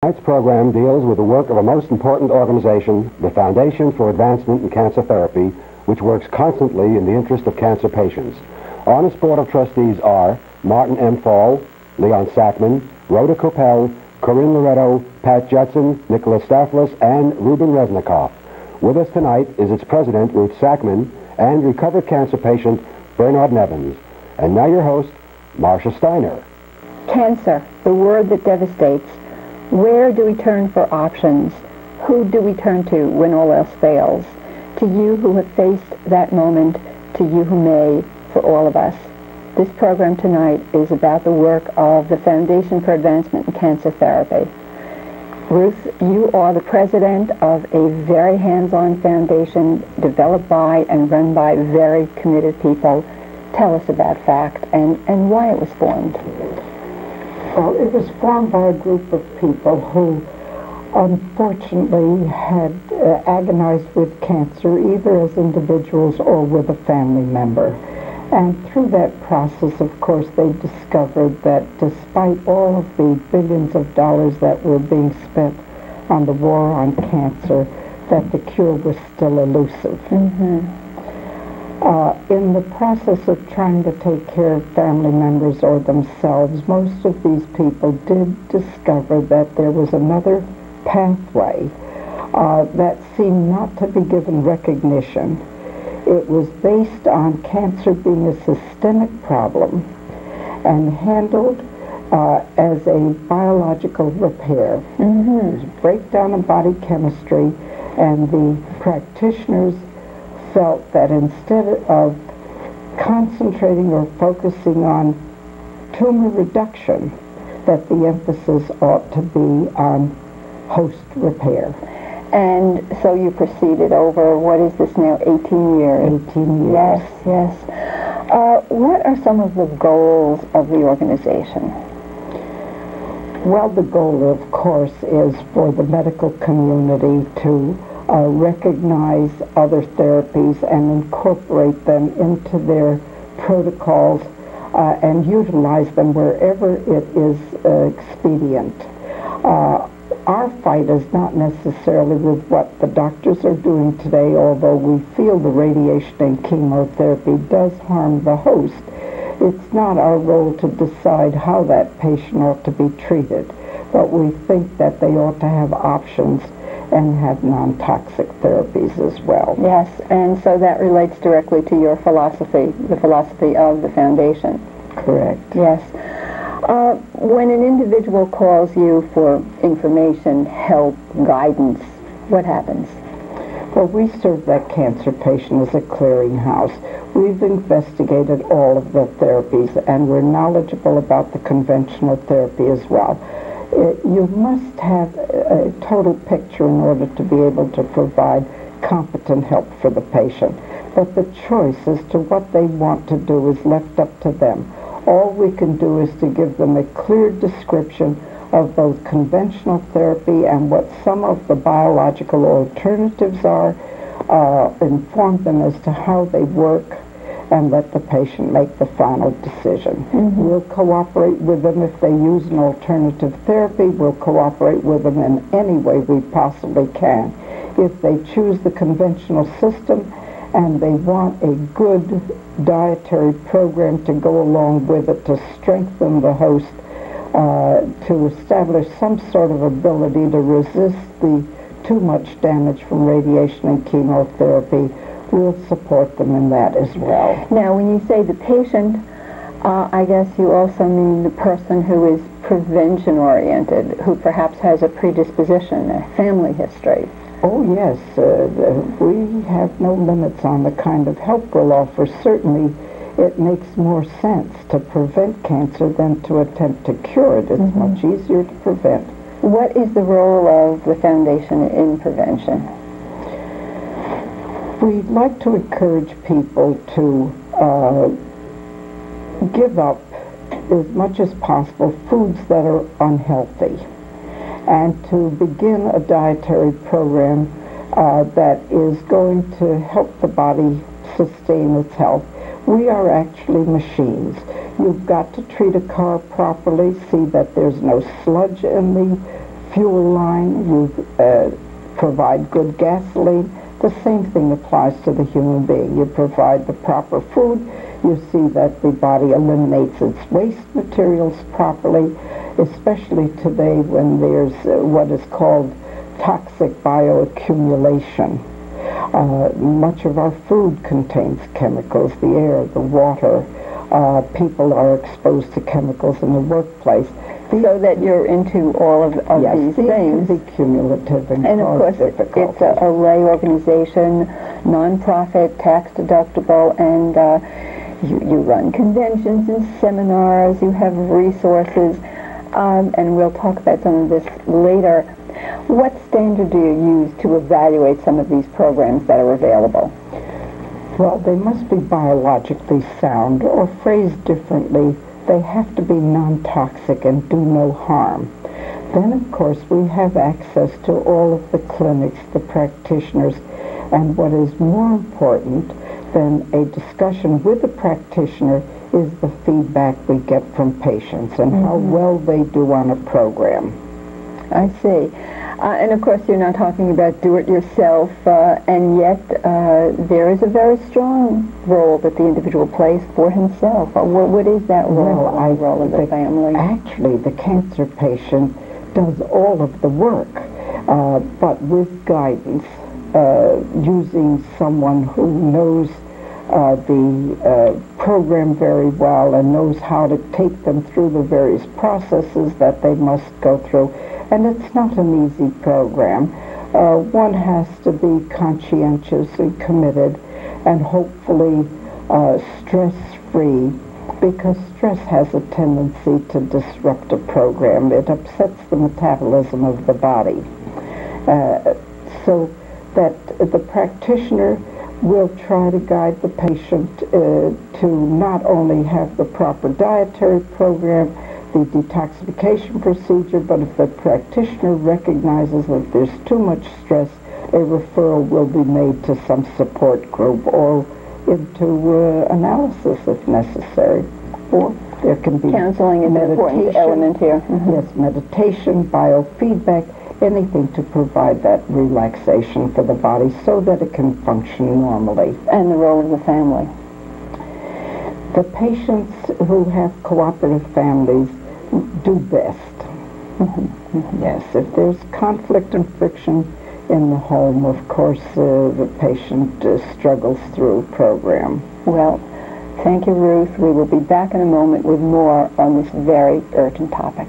Tonight's program deals with the work of a most important organization, the Foundation for Advancement in Cancer Therapy, which works constantly in the interest of cancer patients. On its board of trustees are Martin M. Fall, Leon Sackman, Rhoda Coppell, Corinne Loretto, Pat Judson, Nicholas Staphlis, and Ruben Resnikoff. With us tonight is its president, Ruth Sackman, and recovered cancer patient, Bernard Nevins. And now your host, Marcia Steiner. Cancer, the word that devastates. Where do we turn for options? Who do we turn to when all else fails? To you who have faced that moment, to you who may, for all of us. This program tonight is about the work of the Foundation for Advancement in Cancer Therapy. Ruth, you are the president of a very hands-on foundation developed by and run by very committed people. Tell us about FACT and why it was formed. Well, it was formed by a group of people who unfortunately had agonized with cancer, either as individuals or with a family member. And through that process, of course, they discovered that despite all of the billions of dollars that were being spent on the war on cancer, that the cure was still elusive. Mm-hmm. In the process of trying to take care of family members or themselves, most of these people did discover that there was another pathway that seemed not to be given recognition. It was based on cancer being a systemic problem and handled as a biological repair. Mm-hmm. It was a breakdown of body chemistry, and the practitioners felt that instead of concentrating or focusing on tumor reduction, that the emphasis ought to be on host repair. And so you proceeded over, what is this now, 18 years? 18 years. Yes, yes. What are some of the goals of the organization? Well, the goal, of course, is for the medical community to recognize other therapies and incorporate them into their protocols and utilize them wherever it is expedient. Our fight is not necessarily with what the doctors are doing today, although we feel the radiation and chemotherapy does harm the host. It's not our role to decide how that patient ought to be treated, but we think that they ought to have options and have non-toxic therapies as well. Yes, and so that relates directly to your philosophy, the philosophy of the foundation. Correct. Yes. When an individual calls you for information, help, guidance, what happens? Well, we serve that cancer patient as a clearinghouse. We've investigated all of the therapies, and we're knowledgeable about the conventional therapy as well. You must have a total picture in order to be able to provide competent help for the patient. But the choice as to what they want to do is left up to them. All we can do is to give them a clear description of both conventional therapy and what some of the biological alternatives are, inform them as to how they work, and let the patient make the final decision. Mm-hmm. We'll cooperate with them if they use an alternative therapy. We'll cooperate with them in any way we possibly can. If they choose the conventional system and they want a good dietary program to go along with it to strengthen the host, to establish some sort of ability to resist the too much damage from radiation and chemotherapy, we'll support them in that as well. Now, when you say the patient, I guess you also mean the person who is prevention-oriented, who perhaps has a predisposition, a family history. Oh, yes. We have no limits on the kind of help we'll offer. Certainly, it makes more sense to prevent cancer than to attempt to cure it. It's much easier to prevent. What is the role of the foundation in prevention? We'd like to encourage people to give up as much as possible foods that are unhealthy, and to begin a dietary program that is going to help the body sustain its health. We are actually machines. You've got to treat a car properly, see that there's no sludge in the fuel line, you provide good gasoline. The same thing applies to the human being. You provide the proper food, you see that the body eliminates its waste materials properly, especially today when there's what is called toxic bioaccumulation. Much of our food contains chemicals, the air, the water. People are exposed to chemicals in the workplace. So that you're into all of Yes, these things. Can be cumulative and of course, difficulties. it's a lay organization, non-profit, tax-deductible, and you run conventions and seminars, you have resources, and we'll talk about some of this later. What standard do you use to evaluate some of these programs that are available? Well, they must be biologically sound, or phrased differently, they have to be non-toxic and do no harm. Then, of course, we have access to all of the clinics, the practitioners, and what is more important than a discussion with a practitioner is the feedback we get from patients and how well they do on a program. I see. And of course, you're not talking about do-it-yourself, and yet there is a very strong role that the individual plays for himself. What is that role, Well, role of the family? Actually, the cancer patient does all of the work, but with guidance, using someone who knows the program very well and knows how to take them through the various processes that they must go through. And it's not an easy program. One has to be conscientiously committed and hopefully stress-free, because stress has a tendency to disrupt a program. It upsets the metabolism of the body. So that the practitioner will try to guide the patient to not only have the proper dietary program, the detoxification procedure, but if the practitioner recognizes that there's too much stress, a referral will be made to some support group or into analysis if necessary. Or there can be counseling is an important element here. Yes, meditation, biofeedback, anything to provide that relaxation for the body so that it can function normally. And the role of the family. The patients who have cooperative families do best. Yes, if there's conflict and friction in the home, of course, the patient struggles through program. Well, thank you, Ruth. We will be back in a moment with more on this very urgent topic.